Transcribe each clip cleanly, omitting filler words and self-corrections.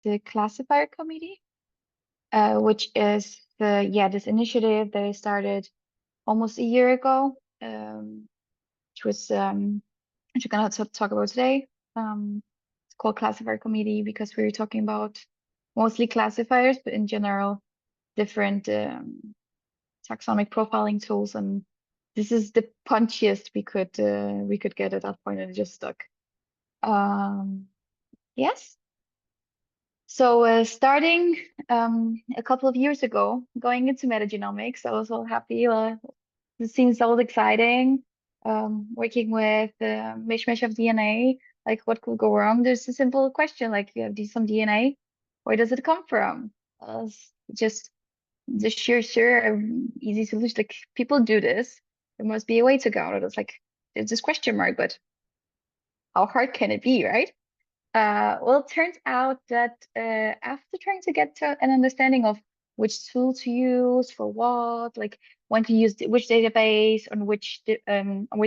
the Classifier Committee, which is this initiative that I started almost a year ago, which was which we're gonna talk about today. It's called Classifier Committee because we were talking about mostly classifiers, but in general, different taxonomic profiling tools, and this is the punchiest we could get at that point, and it just stuck. Yes. So starting a couple of years ago, going into metagenomics, I was all happy. It seems all exciting. Working with the mishmash of DNA, like what could go wrong? There's a simple question, like you have some DNA, where does it come from? Just the sure, easy solution. Like people do this. There must be a way to go out of this. Like there's this question mark, but how hard can it be, right? Well, it turns out that after trying to get to an understanding of which tool to use for what, like when to use which database on which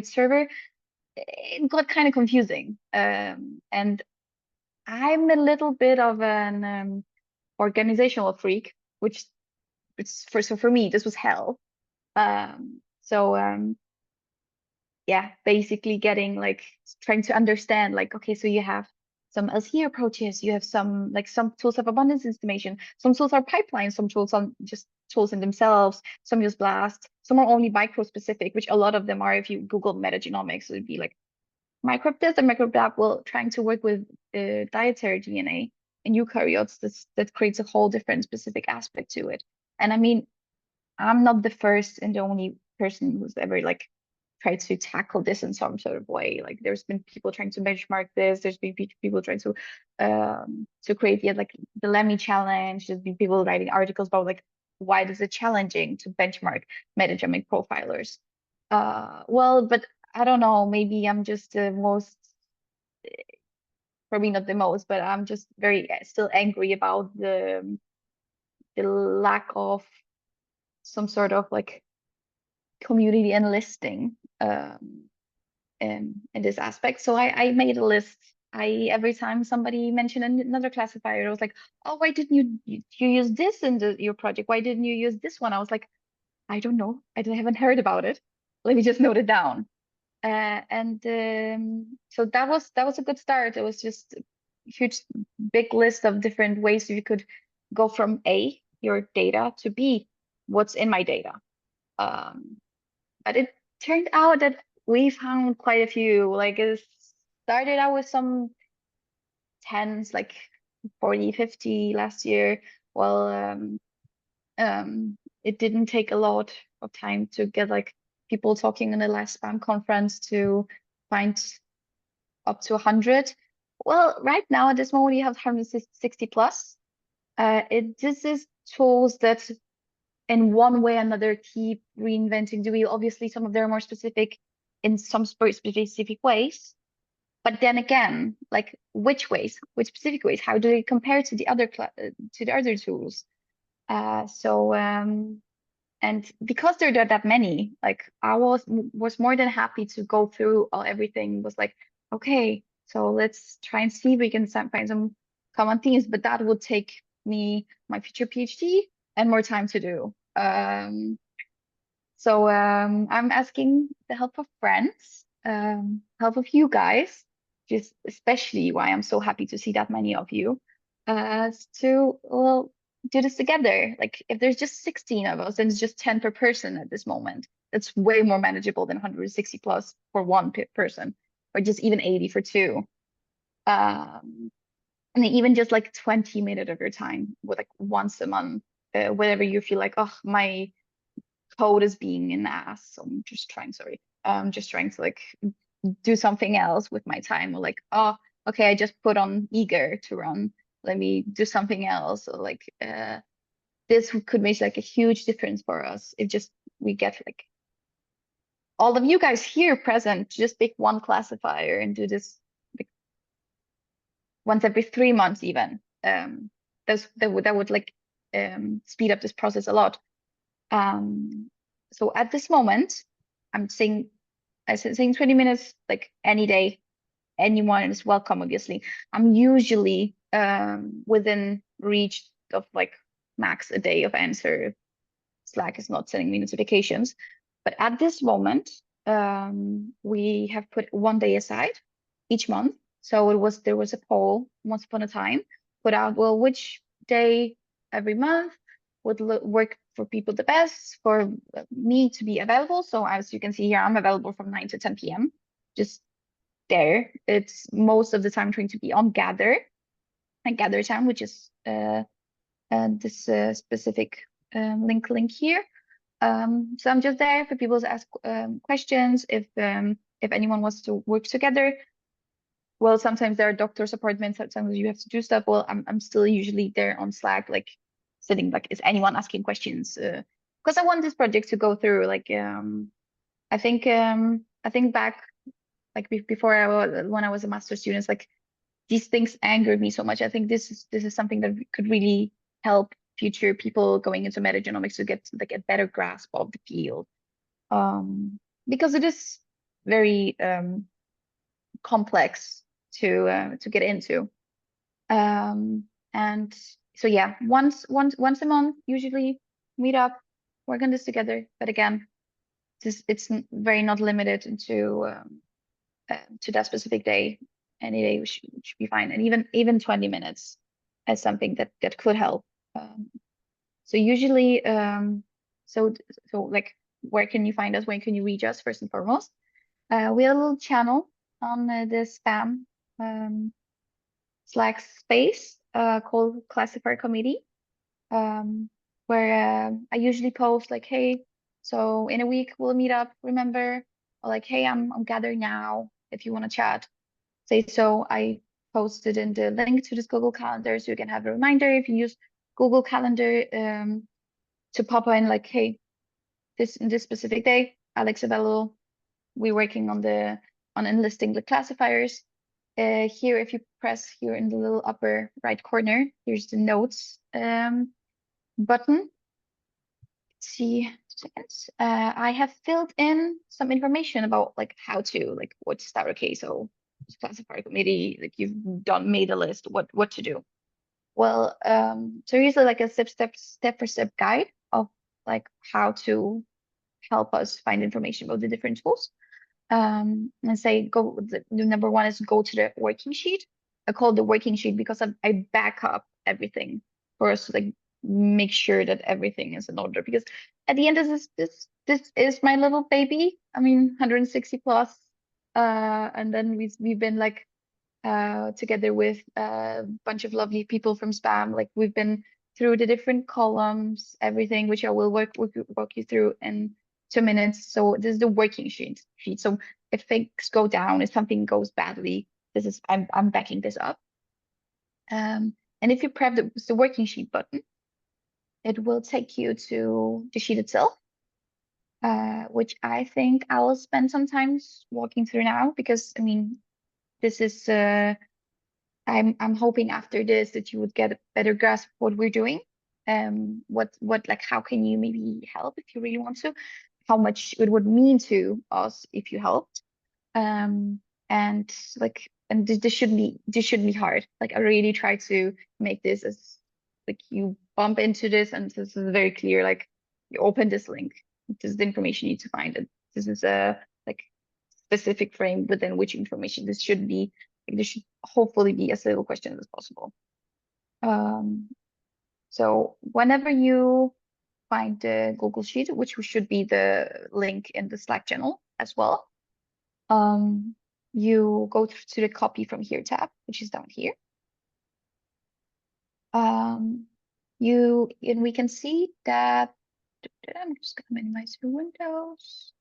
server, it got kind of confusing. And I'm a little bit of an organizational freak, which so for me this was hell. So yeah, basically getting like trying to understand like, okay, so you have some LCA approaches, you have some tools have abundance estimation, some tools are pipelines, some tools are just tools in themselves, some use BLAST, some are only micro specific, which a lot of them are. If you Google metagenomics, it would be like microbe this and microbe that. Well, trying to work with dietary DNA in eukaryotes, that creates a whole different specific aspect to it. And I mean, I'm not the first and the only person who's ever like tried to tackle this in some sort of way. Like there's been people trying to benchmark this. There's been people trying to create like the Lemmy challenge. There's been people writing articles about like why is it challenging to benchmark metagenomic profilers. Well, but I don't know. Maybe I'm just the most, probably not the most, but I'm just very still angry about the lack of some sort of like community enlisting in this aspect. So I made a list. Every time somebody mentioned another classifier, I was like, oh, why didn't you use this in your project? Why didn't you use this one? I was like, I don't know. I haven't heard about it. Let me just note it down. And so that was a good start. It was just a huge, big list of different ways you could go from A, your data, to B, what's in my data. But it turned out that we found quite a few. Like it started out with some tens, like 40, 50 last year. Well, it didn't take a lot of time to get like people talking in the last SPAAM conference to find up to 100. Well, right now at this moment, we have 160 plus. This is tools that in one way or another keep reinventing the wheel. Obviously, some of them are more specific in some specific ways. But then again, like which ways, which specific ways? How do they compare to the other tools? And because there are that many, like I was more than happy to go through everything. Was like, okay, so let's try and see if we can find some common themes. But that would take me my future PhD and more time to do. So I'm asking the help of friends, help of you guys, just especially why I'm so happy to see that many of you, to do this together. Like if there's just 16 of us, then it's just 10 per person at this moment. That's way more manageable than 160 plus for one person, or just even 80 for two. And even just like 20 minutes of your time with like once a month, whenever you feel like, oh, my code is being an ass. So I'm just trying, just trying to like do something else with my time, or like, oh, okay, I just put on eager to run. Let me do something else. Or like this could make like a huge difference for us if just we get like all of you guys here present, just pick one classifier and do this like once every 3 months even. That would like speed up this process a lot. So at this moment, I said saying 20 minutes, like any day, anyone is welcome, obviously. I'm usually within reach of like max a day of answer. Slack is not sending me notifications. But at this moment, we have put 1 day aside each month. So there was a poll once upon a time put out, well, which day every month would work for people the best for me to be available. So as you can see here, I'm available from 9 to 10 p.m. Just there. It's most of the time trying to be on Gather and Gather time, which is this specific link here. So I'm just there for people to ask questions if anyone wants to work together. Well, sometimes there are doctor's appointments, sometimes you have to do stuff. Well, I'm still usually there on Slack, like sitting, like, is anyone asking questions? Because I want this project to go through. Like, I think back, like before when I was a master student, like these things angered me so much. I think this is something that could really help future people going into metagenomics to get like a better grasp of the field, because it is very complex to get into. And so yeah, once a month usually meet up, work on this together. But again, it's very not limited to that specific day. Any day should be fine, and even 20 minutes as something that could help. So usually, so like, where can you find us? Where can you reach us? First and foremost, we have a little channel on the spam Slack space called Classifier Committee, where I usually post like, hey, so in a week we'll meet up, remember? Or like, hey, I'm gathering now if you want to chat. Say so. I posted in the link to this Google Calendar, so you can have a reminder if you use Google Calendar to pop in like, hey, this specific day, Alex available. We're working on enlisting the classifiers. Here, if you press here in the little upper right corner, here's the notes button. Let's see, 2 seconds. I have filled in some information about like how to, like, what to start. Okay, so classifier committee, like you've made a list, what to do. Well, so here's like a step for step guide of like how to help us find information about the different tools. And say the number one is go to the working sheet. I call it the working sheet because I back up everything for us to like make sure that everything is in order. Because at the end, this is my little baby. I mean, 160 plus, and then we've been like together with a bunch of lovely people from SPAAM. Like we've been through the different columns, everything, which I will walk you through in 2 minutes. So this is the working sheet. So if things go down, if something goes badly, this is I'm backing this up. And if you press the working sheet button, it will take you to the sheet itself, which I think I will spend some time walking through now, because I mean, this is I'm hoping after this that you would get a better grasp of what we're doing. What like, how can you maybe help if you really want to, how much it would mean to us if you helped. And like, and this shouldn't be hard. Like I really try to make this as like you bump into this and this is very clear, like you open this link, this is the information you need to find, and this is a like specific frame within which information this should be. Like, this should hopefully be as little questions as possible. So whenever you find the Google Sheet, which should be the link in the Slack channel as well, you go to the copy from here tab, which is down here. And we can see that I'm just gonna minimize your windows.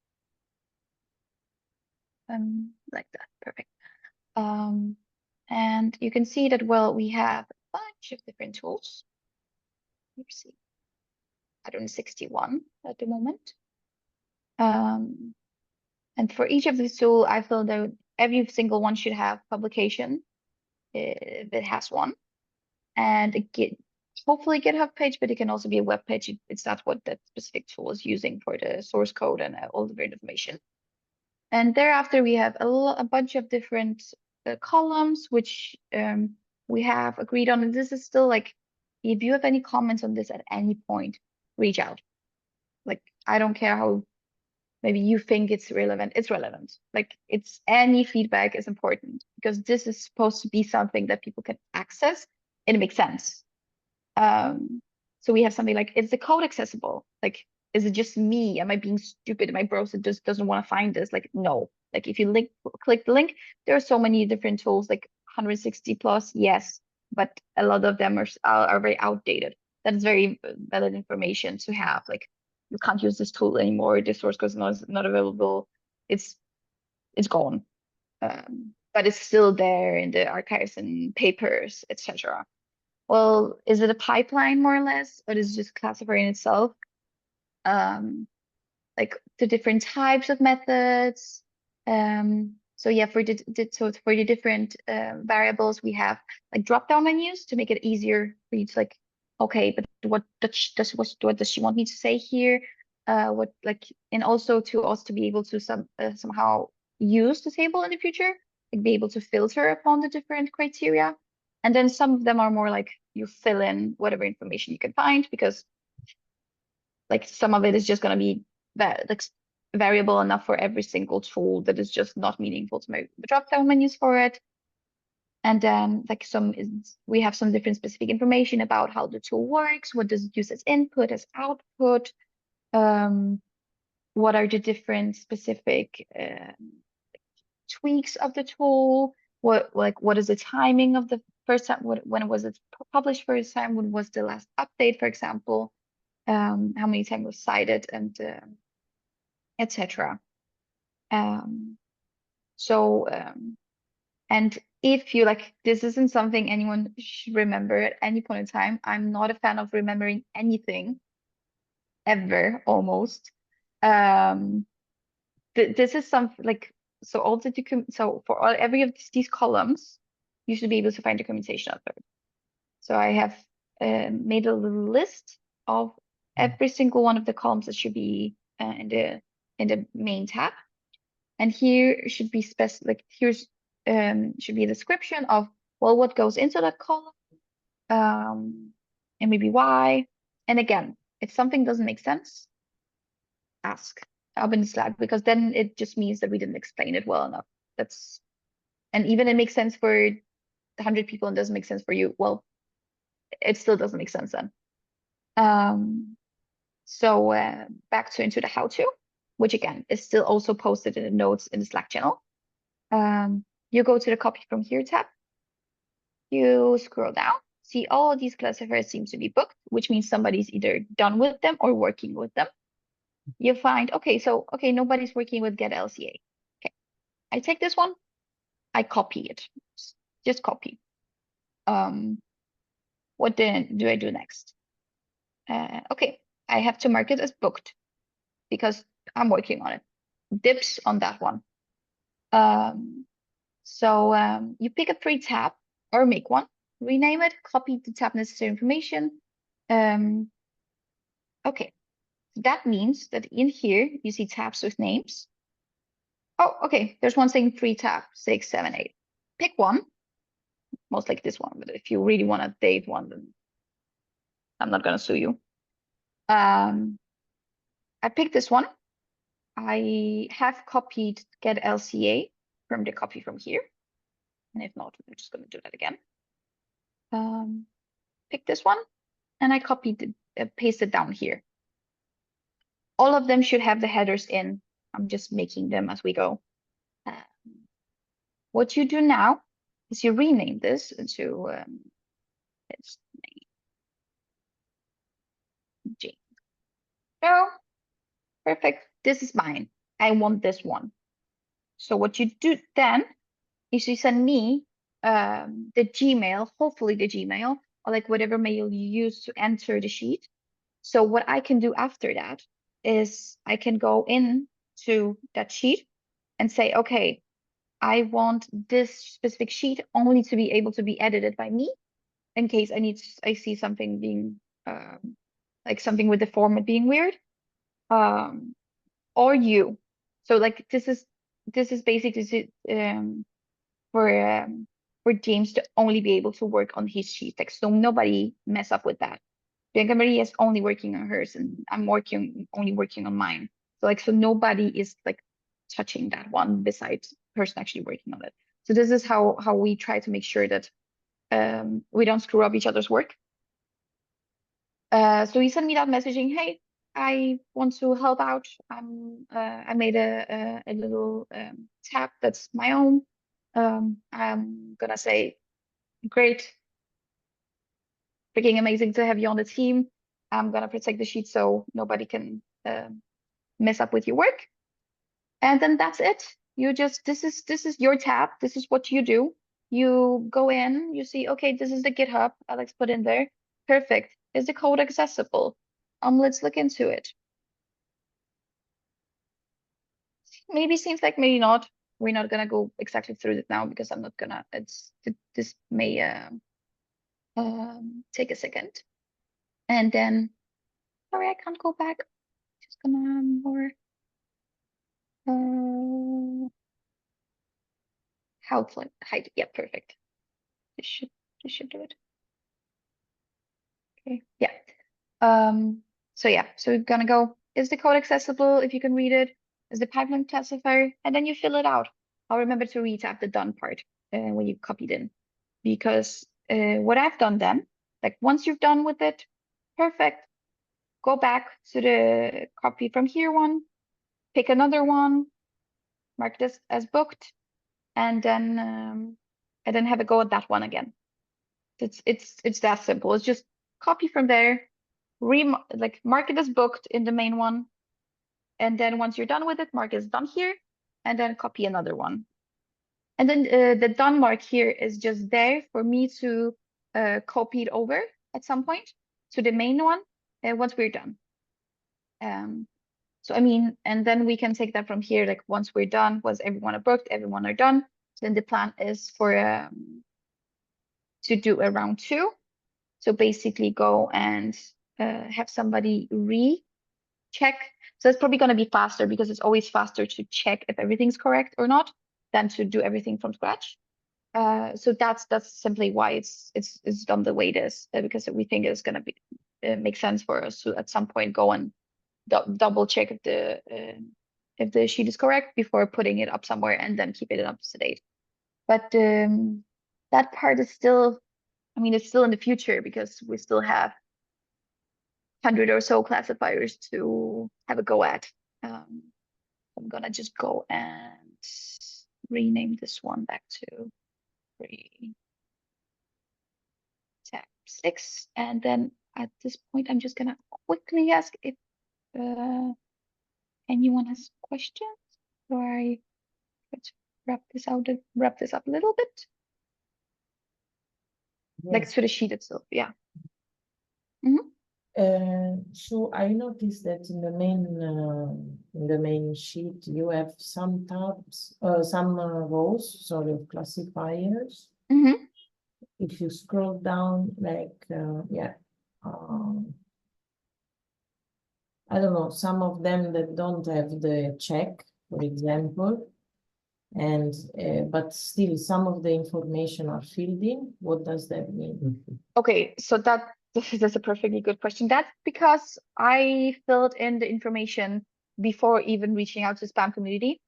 Like that, perfect. And you can see that, well, we have a bunch of different tools. Let's see, 161 at the moment. And for each of these tools, I feel that every single one should have publication if it has one, and hopefully GitHub page, but it can also be a web page. It's not what that specific tool is using for the source code and all the different information. And thereafter, we have a bunch of different columns, which we have agreed on, and this is still like, if you have any comments on this at any point, reach out. Like, I don't care how maybe you think it's relevant, it's relevant. Like, it's any feedback is important because this is supposed to be something that people can access and it makes sense. So we have something like, is the code accessible? Like, is it just me? Am I being stupid? My browser just doesn't want to find this? Like, no. Like, if you click the link, there are so many different tools, like 160 plus, yes, but a lot of them are very outdated. That is very valid information to have. Like, you can't use this tool anymore. This source code is not available. It's gone. But it's still there in the archives and papers, etc. Well, is it a pipeline more or less, or is it just classifier in itself? Like the different types of methods. So yeah, for the different variables, we have like drop-down menus to make it easier for you to like, okay, but what does she want me to say here? What like, and also to us to be able to somehow use the table in the future, like be able to filter upon the different criteria. And then some of them are more like you fill in whatever information you can find, because like some of it is just going to be that like variable enough for every single tool that is just not meaningful to make the drop-down menus for it. And then like we have some different specific information about how the tool works, what does it use as input, as output, what are the different specific tweaks of the tool, what is the timing of the first time, when was it published first time, when was the last update, for example, how many times was cited, and etc. And if you like, this isn't something anyone should remember at any point in time. I'm not a fan of remembering anything ever, almost. This is something like, so all the so for every of these columns, you should be able to find documentation out there. So I have made a little list of every single one of the columns that should be in the main tab. And here should be like here's should be a description of, well, what goes into that column, and maybe why. And again, if something doesn't make sense, ask up in the Slack, because then it just means that we didn't explain it well enough. And even it makes sense for 100 people and doesn't make sense for you, well, it still doesn't make sense then. So back into the how-to, which again is still also posted in the notes in the Slack channel. You go to the copy from here tab, you scroll down, see all these classifiers seem to be booked, which means somebody's either done with them or working with them. You find, okay, nobody's working with get LCA. Okay, I take this one, I copy it, just copy. What then do I do next? Okay, I have to mark it as booked because I'm working on it. Dips on that one. So you pick a free tab or make one, rename it, copy the tab necessary information. Okay, that means that in here you see tabs with names. Oh, okay, there's one saying free tab, 6, 7, 8. Pick one, most like this one, but if you really want to date one, then I'm not gonna sue you. I picked this one. I have copied get LCA from the copy from here. And if not, I'm just going to do that again. Pick this one, and I copied paste it down here. All of them should have the headers in. I'm just making them as we go. What you do now is you rename this into its name Jane. Oh, perfect. This is mine. I want this one. So what you do then is you send me the Gmail, hopefully the Gmail, or like whatever mail you use to enter the sheet. So what I can do after that is I can go in to that sheet and say, okay, I want this specific sheet only to be able to be edited by me in case I see something being like something with the format being weird, or you. So like this is basically for for James to only be able to work on his sheet. Like, so nobody mess up with that. Bianca Maria is only working on hers, and I'm only working on mine. So like, so nobody is like touching that one besides the person actually working on it. So this is how we try to make sure that we don't screw up each other's work. So he sent me that messaging, hey, I want to help out. I made a little tab that's my own. I'm gonna say, great, freaking amazing to have you on the team. I'm gonna protect the sheet so nobody can mess up with your work. And then that's it. You just, this is your tab. This is what you do. You go in, you see, okay, this is the GitHub Alex put in there. Perfect. Is the code accessible? Let's look into it. Maybe seems like maybe not. We're not gonna go exactly through it now because I'm not gonna, this may take a second. And then, sorry, I can't go back. Just gonna more how to hide. Yeah, perfect. This should do it. Okay, yeah. So yeah, so we're gonna go, is the code accessible if you can read it? Is the pipeline classifier? And then you fill it out. I'll remember to retap the done part when you copied in. Because what I've done then, like once you've done with it, perfect. Go back to the copy from here one, pick another one, mark this as booked, and then have a go at that one again. It's that simple. It's just copy from there, mark it as booked in the main one, and then once you're done with it, mark it as done here, and then copy another one. And then the done mark here is just there for me to copy it over at some point to the main one once we're done. So I mean, and then we can take that from here, like once we're done, once everyone are booked, everyone are done, then the plan is for to do a round 2. So basically go and have somebody recheck. So it's probably going to be faster because it's always faster to check if everything's correct or not than to do everything from scratch. So that's simply why it's done the way it is, because we think it's going to be make sense for us to at some point go and double check if the sheet is correct before putting it up somewhere and then keep it up to date. But that part is still, I mean, it's still in the future because we still have 100 or so classifiers to have a go at. I'm gonna just go and rename this one back to tab 6, and then at this point I'm just gonna quickly ask if anyone has questions, or let's wrap this up a little bit. Yes. Like to the sheet itself, yeah. So I noticed that in the main sheet you have some tabs, some rows, sorry, of classifiers. If you scroll down, like I don't know, some of them that don't have the check, for example, and but still some of the information are filled in. What does that mean? Okay, so that's a perfectly good question. That's because I filled in the information before even reaching out to spam community.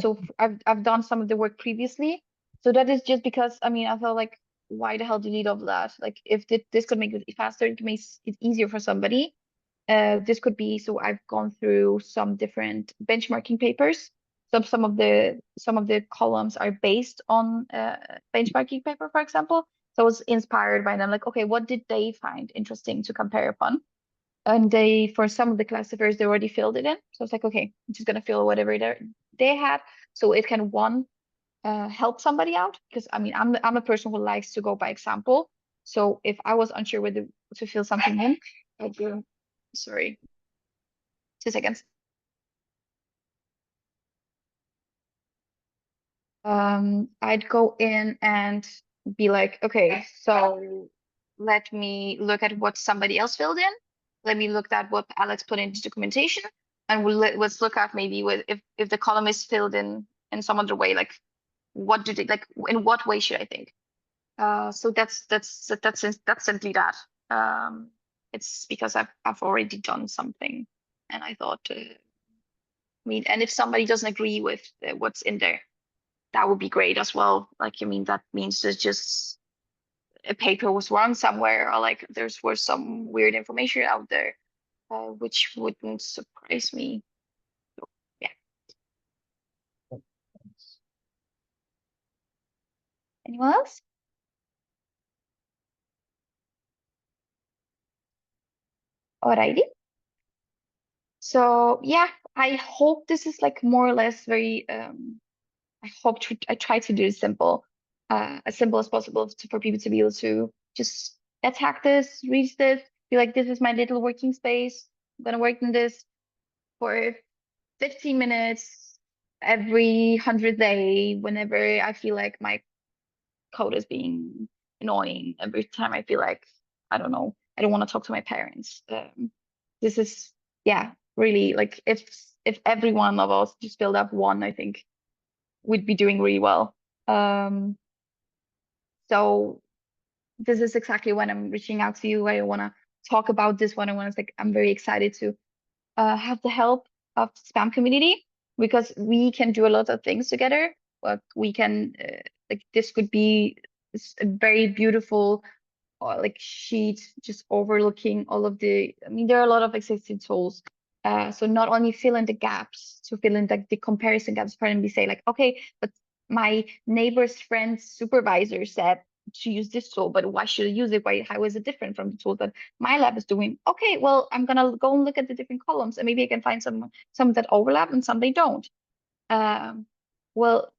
So I've done some of the work previously. So that is just because, I mean, I felt like, why the hell delete all of that? Like if this could make it faster, it makes it easier for somebody. This could be, so I've gone through some different benchmarking papers. Some of the columns are based on benchmarking paper, for example. So I was inspired by them, like, okay, what did they find interesting to compare upon? And for some of the classifiers, they already filled it in. So it's like, okay, I'm just gonna fill whatever they had, so it can help somebody out. Because I mean, I'm a person who likes to go by example. So if I was unsure whether to fill something in, I'd go, sorry, 2 seconds. I'd go in and be like, okay, so let me look at what somebody else filled in. Let me look at what Alex put into documentation, and let's look at maybe if the column is filled in some other way, like what do they like? In what way should I think? So that's simply that. It's because I've already done something, and I thought, I mean, and if somebody doesn't agree with what's in there, that would be great as well. Like, I mean, that means there's just a paper was wrong somewhere, or like there's was some weird information out there, which wouldn't surprise me. So, yeah. Anyone else? Alrighty. So yeah, I hope this is like more or less very I try to do it simple, as simple as possible for people to be able to just attack this, read this, be like, this is my little working space. I'm gonna work in this for 15 minutes every 100th day, whenever I feel like my code is being annoying, every time I feel like, I don't know, I don't want to talk to my parents. This is, yeah, really like if every one of us just build up one, I think we'd be doing really well. Um, so this is exactly when I'm reaching out to you. I want to talk about this one. I want to like, I'm very excited to have the help of spam community because we can do a lot of things together. Like we can like this could be a very beautiful like sheet just overlooking all of the, I mean, there are a lot of existing tools. So not only fill in the gaps, to fill in the comparison gaps, part and be say like, okay, but my neighbor's friend's supervisor said to use this tool, but why should I use it? Why, how is it different from the tool that my lab is doing? Okay, well, I'm gonna go and look at the different columns and maybe I can find some that overlap and some they don't. Well,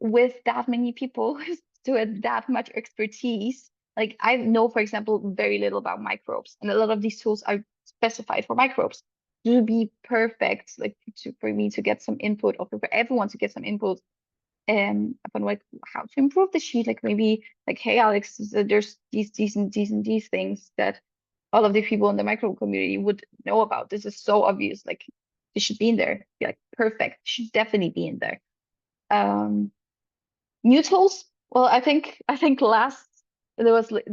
with that many people to that much expertise, like I know, for example, very little about microbes, and a lot of these tools are specified for microbes to be perfect, like for me to get some input, or for everyone to get some input, about like how to improve the sheet. Like maybe like, hey, Alex, there's these things that all of the people in the microbe community would know about. This is so obvious. Like it should be in there. Be like perfect. Should definitely be in there. New tools? Well, I think the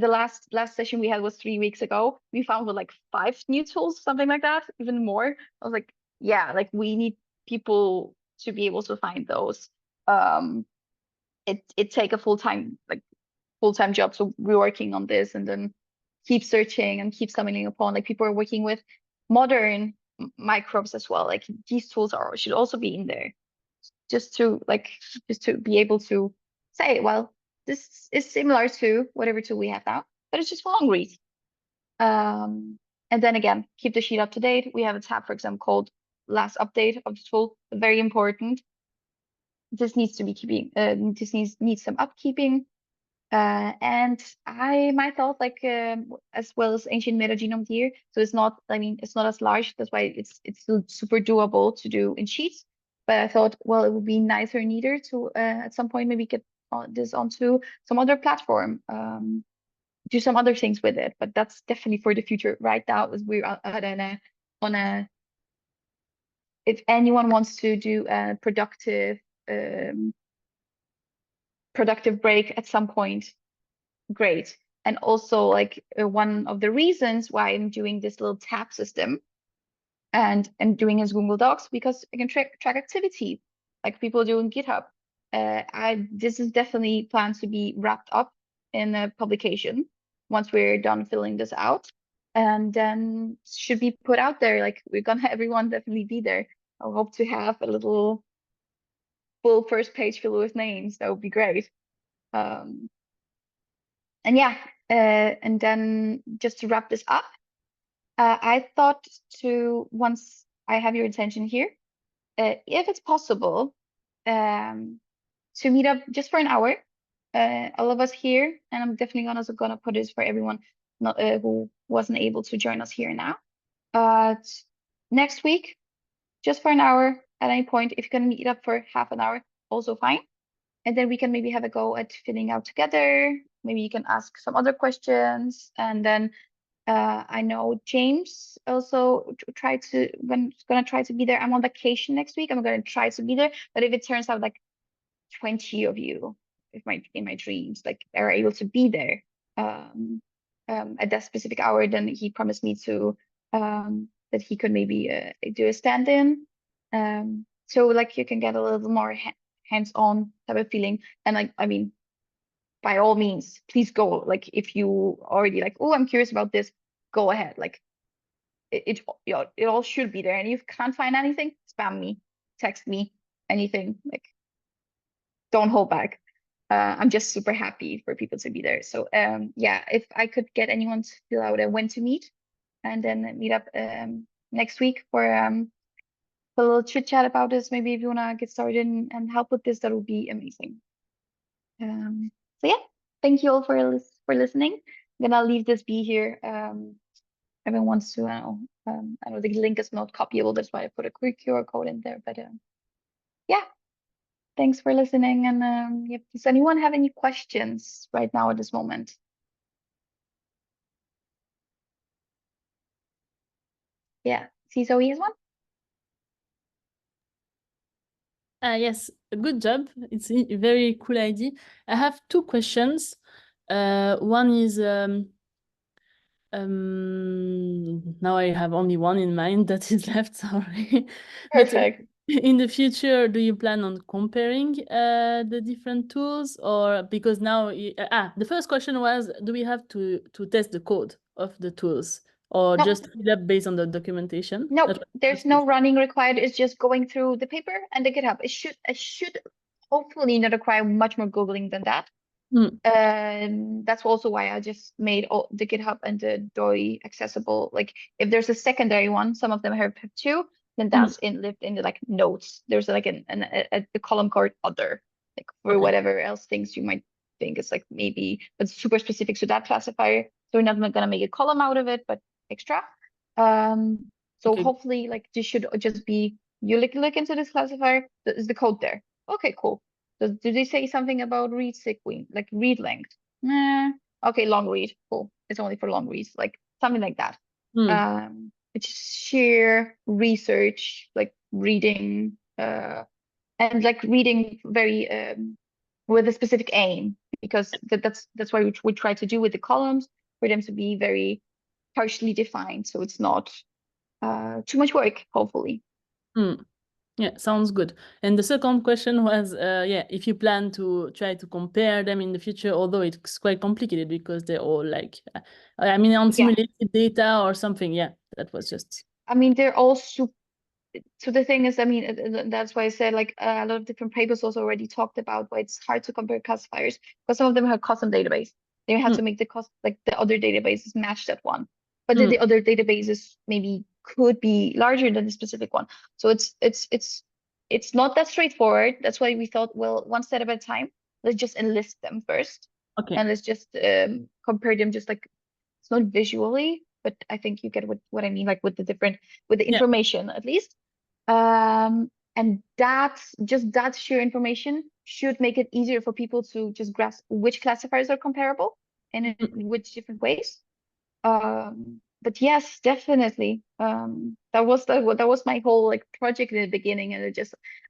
last session we had was 3 weeks ago. We found like 5 new tools, something like that, even more. I was like, yeah, like we need people to be able to find those. Um, it take a full-time job, so we're working on this and then keep searching and keep stumbling upon. Like people are working with modern microbes as well. Like these tools should also be in there just to be able to say, well, this is similar to whatever tool we have now, but it's just for long read. And then again, keep the sheet up to date. We have a tab, for example, called last update of the tool. Very important. This needs to be keeping. This needs some upkeeping. And I myself like as well as ancient metagenome here. So it's not, I mean, it's not as large. That's why it's still super doable to do in sheets. But I thought, well, it would be nicer and neater to at some point maybe get this onto some other platform, do some other things with it. But that's definitely for the future. Right now, as we're on a if anyone wants to do a um, productive break at some point, great. And also like one of the reasons why I'm doing this little tab system and doing his Google Docs, because I can track activity like people do in GitHub. This is definitely planned to be wrapped up in a publication once we're done filling this out, and then should be put out there. Like we're gonna everyone definitely be there. I hope to have a little full first page filled with names. That would be great. Um, and yeah, and then just to wrap this up, I thought to, once I have your attention here, if it's possible, to meet up just for an hour, all of us here, and I'm definitely gonna put this for everyone not who wasn't able to join us here now. Next week, just for an hour at any point. If you can meet up for half an hour, also fine. And then we can maybe have a go at filling out together. Maybe you can ask some other questions, and then I know James also gonna try to be there. I'm on vacation next week. I'm gonna try to be there, but if it turns out like 20 of you, in my dreams, like are able to be there at that specific hour, then he promised me to that he could maybe do a stand-in. So like you can get a little more hands-on type of feeling. And like, I mean, by all means, please go. Like if you already like, oh, I'm curious about this, go ahead. Like it all should be there. And if you can't find anything, spam me, text me, anything. Like don't hold back. I'm just super happy for people to be there. So yeah, if I could get anyone to fill out a when to meet and then meet up next week for a little chit chat about this. Maybe if you wanna get started and help with this, that would be amazing. So yeah, thank you all for listening. I'm gonna leave this be here. Everyone wants to know. I know the link is not copyable, that's why I put a quick QR code in there. But yeah, thanks for listening. And yeah, does anyone have any questions right now at this moment? Yeah, see, Zoe has one. Yes, good job. It's a very cool idea. I have two questions. One is now I have only one in mind that is left, sorry. But Perfect. in the future, do you plan on comparing the different tools, or because now the first question was, do we have to test the code of the tools, or No. just fill up based on the documentation? No, there's no running required. It's just going through the paper and the GitHub. It should hopefully not require much more Googling than that. That's also why I just made all the GitHub and the DOI accessible. Like if there's a secondary one, some of them have two, then that's lived in the like notes. There's like a column called other, like for whatever else things you might think is like maybe but super specific to that classifier. So we're not gonna make a column out of it, but extra. So hopefully like this should just be you look into this classifier, is the code there? Okay, cool. Do they say something about read sequence, like read length? Nah. Okay, long read. Cool. It's only for long reads, like something like that. It's sheer research, like reading, and like reading very with a specific aim, because that's why we try to do with the columns for them to be very partially defined, so it's not too much work, hopefully. Yeah, sounds good. And the second question was, yeah, if you plan to try to compare them in the future, although it's quite complicated because they're all like, I mean, on simulated data or something. Yeah, that was just. I mean, they're all super. So the thing is, I mean, that's why I said like a lot of different papers also already talked about why it's hard to compare classifiers, because some of them have custom database. They have to make the cost like the other databases match that one, but then the other databases maybe could be larger than the specific one. So it's not that straightforward. That's why we thought, well, one step at a time. Let's just enlist them first, and let's just compare them just like it's not visually, but I think you get what I mean, like with the information at least. And that sheer information should make it easier for people to just grasp which classifiers are comparable and in which different ways. But yes, definitely. That was my whole like project in the beginning, and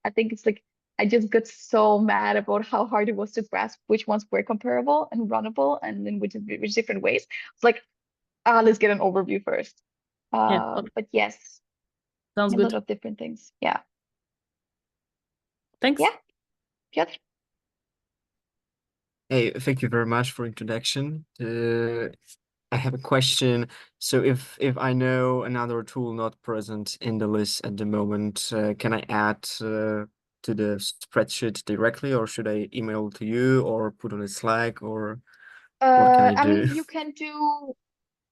I think it's like I just got so mad about how hard it was to grasp which ones were comparable and runnable, and in which different ways. It's like, let's get an overview first. But yes, sounds a good. lot of different things. Yeah. Thanks. Yeah. Piotr? Hey, thank you very much for introduction. I have a question. So if I know another tool not present in the list at the moment, can I add to the spreadsheet directly, or should I email to you or put on a Slack, or what can I do? I mean,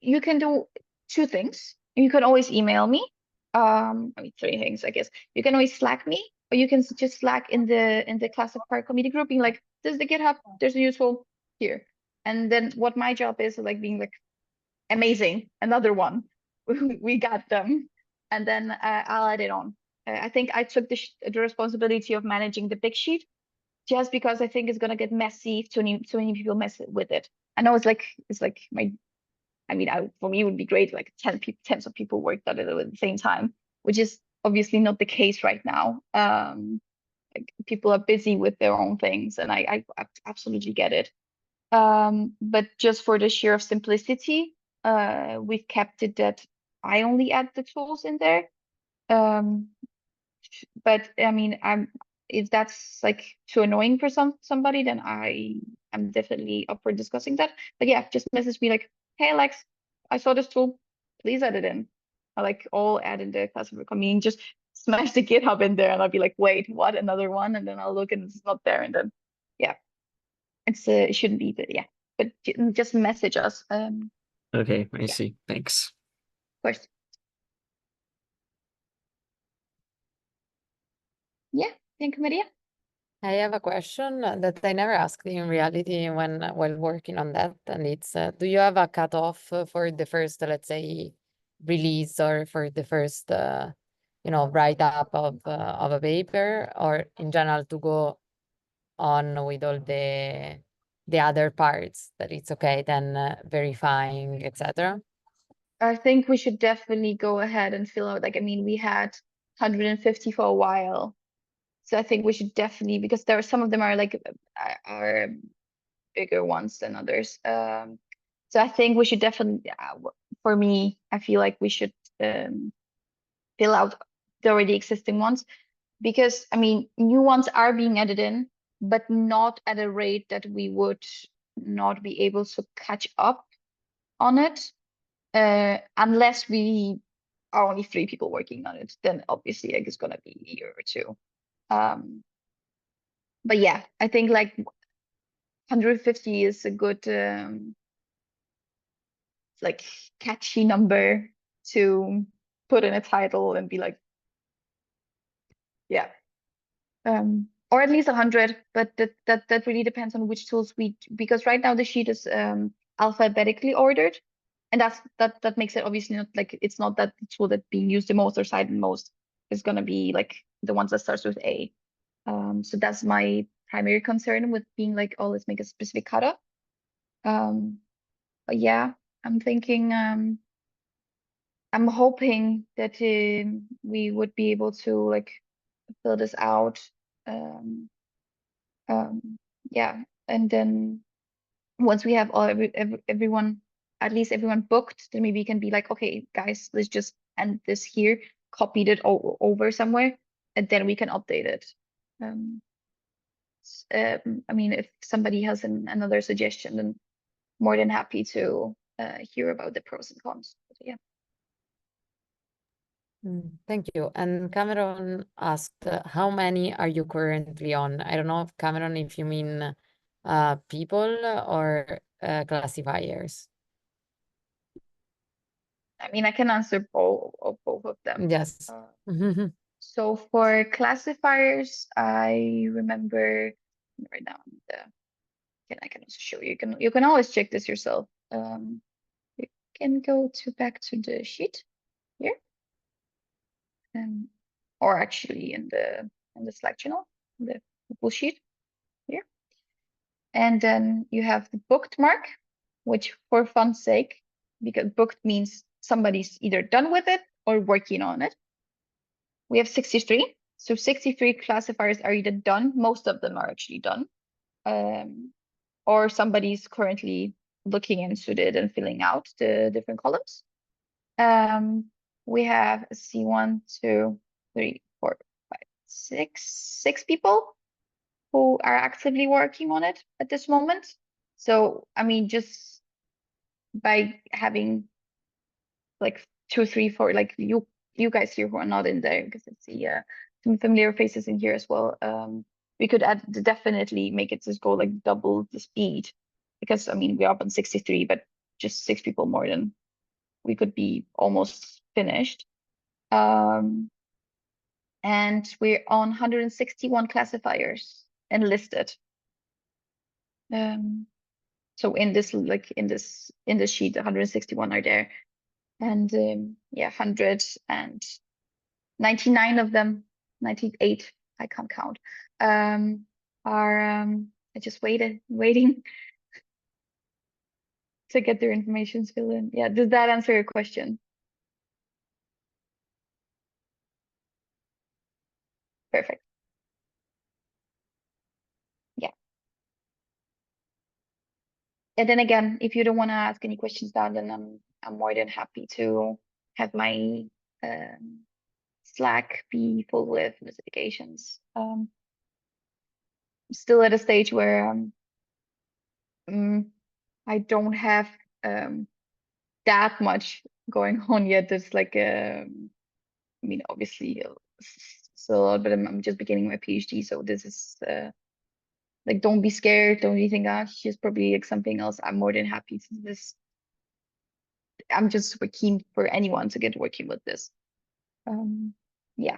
you can do two things. You can always email me. I mean, three things, I guess. You can always Slack me, or you can just Slack in the Classifier Committee group, being like, "This is the GitHub. There's a useful here." And then what my job is like being like, "Amazing, another one. We got them." And then I'll add it on. I think I took the responsibility of managing the big sheet, just because I think it's gonna get messy if too many people mess with it. I know it's like I mean, for me, it would be great, like tens of people worked on it at the same time, which is obviously not the case right now. people are busy with their own things, and I absolutely get it. But just for the sheer of simplicity, we've kept it that I only add the tools in there. But I mean, if that's like too annoying for somebody, then I'm definitely up for discussing that. But yeah, just message me like, hey Alex, I saw this tool, please add it in. I like all add in the Classifier Committee, just smash the GitHub in there, and I'll be like, wait, what, another one? And then I'll look and it's not there, and then yeah, it shouldn't be, but yeah, but just message us. Okay, I see. Thanks. Of course. Yeah, thank you, Maria. I have a question that I never asked in reality when while working on that, and it's do you have a cutoff for the first, let's say, release, or for the first, write up of a paper, or in general to go on with all the other parts, that it's okay then verifying, etc.? I think we should definitely go ahead and fill out, like, I mean, we had 150 for a while. So I think we should definitely, because there are some of them are like are bigger ones than others. So I think we should definitely, for me, I feel like we should fill out the already existing ones, because I mean, new ones are being added in, but not at a rate that we would not be able to catch up on it, unless we are only 3 people working on it. Then obviously it's gonna be a year or two. But yeah, I think like 150 is a good like catchy number to put in a title and be like, yeah, or at least 100. But that really depends on which tools because right now the sheet is alphabetically ordered, and that makes it obviously not like, it's not that the tool that's being used the most or cited most is gonna be like the ones that starts with A. So that's my primary concern with being like, oh, let's make a specific cutoff. But yeah, I'm thinking, I'm hoping that we would be able to like fill this out. Yeah, and then once we have everyone, at least everyone booked, then maybe we can be like, okay, guys, let's just end this here, copied it over somewhere, and then we can update it. I mean, if somebody has another suggestion, then more than happy to hear about the pros and cons. But yeah. Thank you. And Cameron asked, how many are you currently on? I don't know, Cameron, if you mean people or classifiers. I mean, I can answer both of them. Yes. So for classifiers, I remember right now. I can also show you. You can always check this yourself. You can go back to the sheet here, or actually in the Slack channel, the full sheet here, and then you have the booked mark, which for fun's sake, because booked means somebody's either done with it or working on it. We have 63. So 63 classifiers are either done, most of them are actually done, or somebody's currently looking into it and filling out the different columns. We have C1, 2, 3, 4, 5, 6 people who are actively working on it at this moment. So I mean, just by having like 2, 3, 4, like you guys here who are not in there, because I see some familiar faces in here as well. We could definitely make it just go like double the speed, because I mean we're up on 63, but just 6 people more than we could be almost finished. And we're on 161 classifiers enlisted. So in this sheet, 161 are there, and yeah, 199 of them, 98, I can't count, are just waiting to get their information filled in. Yeah, does that answer your question? Perfect. And then again, if you don't want to ask any questions now, then I'm more than happy to have my Slack be full with notifications. Still at a stage where I don't have that much going on yet. There's like I mean, obviously still a lot, but I'm just beginning my PhD, so this is like, don't be scared. Don't you think, she's probably like something else. I'm more than happy to this. I'm just super keen for anyone to get working with this. Yeah.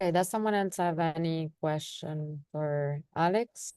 Okay, does someone else have any question for Alex?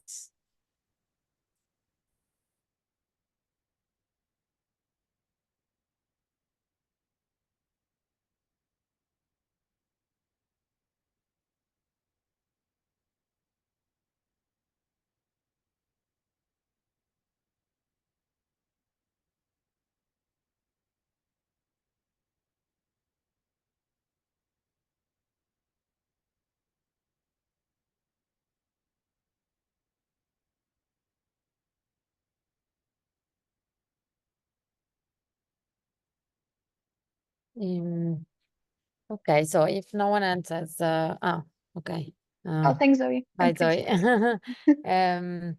Okay, so if no one else has, okay. Oh, thanks, Zoe. I Hi, appreciate Zoe. it.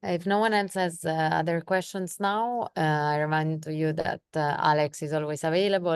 If no one else has other questions now, I remind you that Alex is always available